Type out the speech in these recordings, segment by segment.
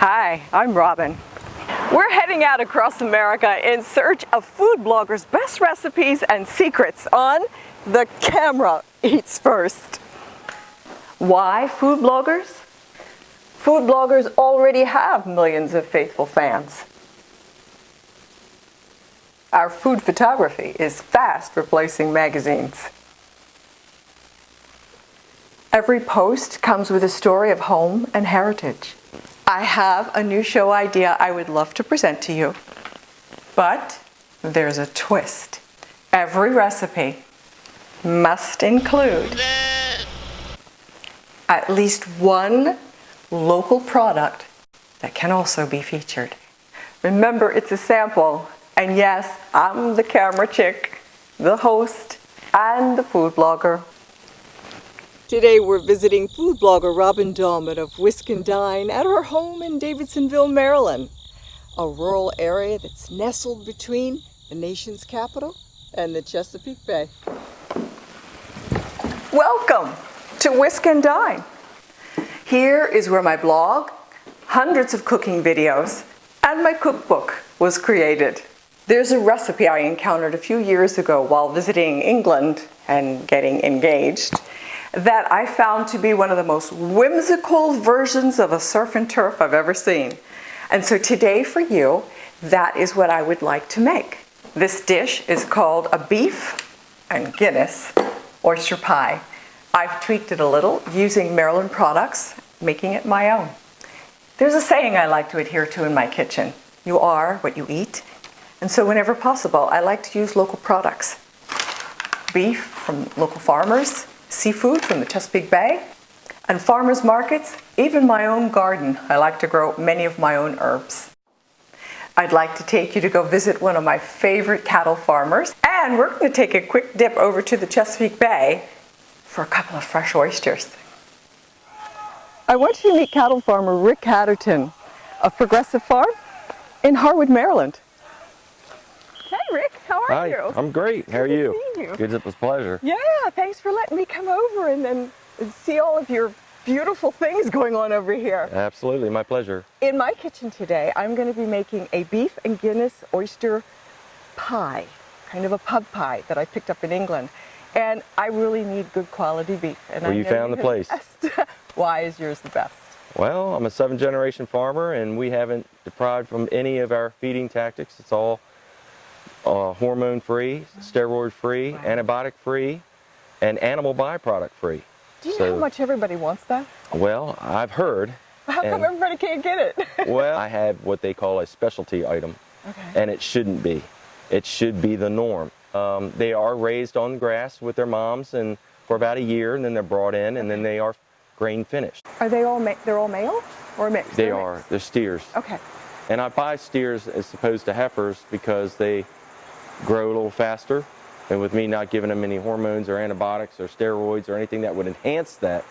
Hi, I'm Robin. We're heading out across America in search of food bloggers' best recipes and secrets on The Camera Eats First. Why food bloggers? Food bloggers already have millions of faithful fans. Our food photography is fast replacing magazines. Every post comes with a story of home and heritage. I have a new show idea I would love to present to you, but there's a twist. Every recipe must include at least one local product that can also be featured. Remember, it's a sample, and yes, I'm the camera chick, the host, and the food blogger. Today we're visiting food blogger Robin Dahlman of Whisk and Dine at her home in Davidsonville, Maryland, a rural area that's nestled between the nation's capital and the Chesapeake Bay. Welcome to Whisk and Dine. Here is where my blog, hundreds of cooking videos, and my cookbook was created. There's a recipe I encountered a few years ago while visiting England and getting engaged that I found to be one of the most whimsical versions of a surf and turf I've ever seen. And so today for you, that is what I would like to make. This dish is called a beef and Guinness oyster pie. I've tweaked it a little using Maryland products, making it my own. There's a saying I like to adhere to in my kitchen. You are what you eat. And so whenever possible, I like to use local products. Beef from local farmers, seafood from the Chesapeake Bay, and farmers markets, even my own garden. I like to grow many of my own herbs. I'd like to take you to go visit one of my favorite cattle farmers, and we're going to take a quick dip over to the Chesapeake Bay for a couple of fresh oysters. I want you to meet cattle farmer Rick Hatterton of Progressive Farm in Harwood, Maryland. Hey Rick, how are you? Hi, I'm great. How are you? Good to see you. Good, it was a pleasure. Yeah, thanks for letting me come over and see all of your beautiful things going on over here. Absolutely, my pleasure. In my kitchen today, I'm going to be making a beef and Guinness oyster pie, kind of a pub pie that I picked up in England. And I really need good quality beef. And Well, you found the place. Why is yours the best? Well, I'm a 7th-generation farmer, and we haven't deprived from any of our feeding tactics. It's all hormone-free, steroid-free, Wow. antibiotic-free, and animal byproduct-free. Do you know how much everybody wants that? Well, I've heard. How come everybody can't get it? Well, I have what they call a specialty item, and it shouldn't be. It should be the norm. They are raised on grass with their moms and for about a year, and then they're brought in, and then they are grain finished. Are they all they're all male or mixed? They are. They're steers. Okay. And I buy steers as opposed to heifers because they grow a little faster, and with me not giving them any hormones or antibiotics or steroids or anything that would enhance that,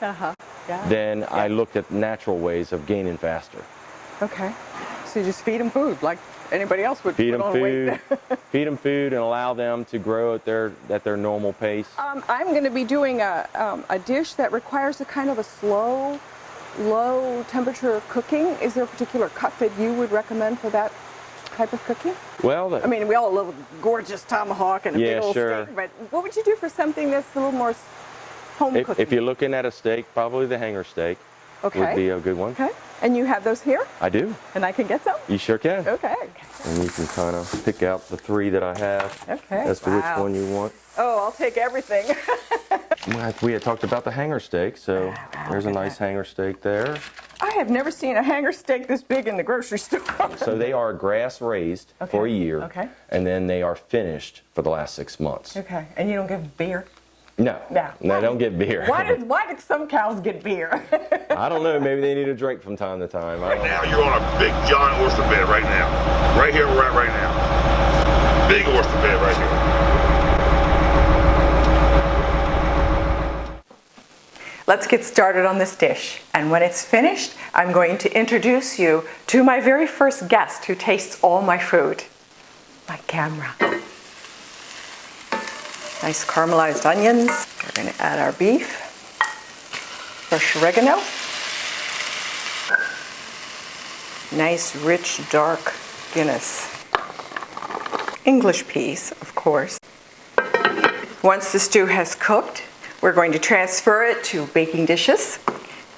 then I looked at natural ways of gaining faster. Okay. So you just feed them food like anybody else would. Feed them food, feed them food, and allow them to grow at their normal pace. I'm going to be doing a dish that requires a kind of a slow, low temperature cooking. Is there a particular cut that you would recommend for that type of cooking? Well, I mean, we all love a gorgeous tomahawk and a big old steak, but what would you do for something that's a little more home cooking? If you're looking at a steak, probably the hanger steak would be a good one. Okay. And you have those here? I do. And I can get some? You sure can. Okay. And you can kind of pick out the 3 that I have. Okay. As to which one you want. Oh, I'll take everything. We had talked about the hanger steak, so there's a nice hanger steak there. I have never seen a hanger steak this big in the grocery store. So they are grass raised for a year, and then they are finished for the last 6 months. Okay. And you don't give beer? No. No, don't get beer. Why do some cows get beer? I don't know. Maybe they need a drink from time to time. Right now, you're on a big giant oyster bed right now. Right here, we're at right now. Big oyster bed right here. Let's get started on this dish. And when it's finished, I'm going to introduce you to my very first guest who tastes all my food, my camera. Nice caramelized onions. We're going to add our beef, fresh oregano, Nice, rich, dark Guinness. English peas, of course. Once the stew has cooked, we're going to transfer it to baking dishes,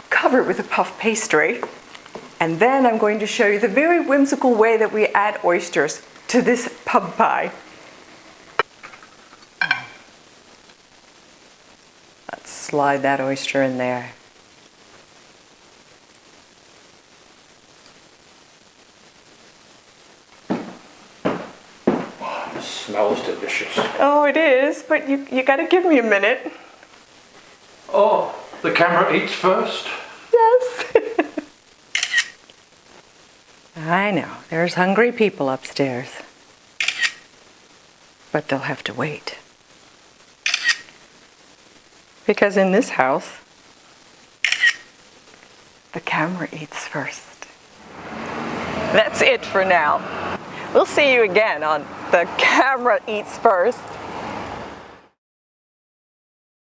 cover it with a puff pastry, and then I'm going to show you the very whimsical way that we add oysters to this pub pie. Let's slide that oyster in there. Smells delicious. Oh, it is, but you gotta give me a minute. Oh, the camera eats first? Yes. I know, there's hungry people upstairs. But they'll have to wait. Because in this house, the camera eats first. That's it for now. We'll see you again on The Camera Eats First.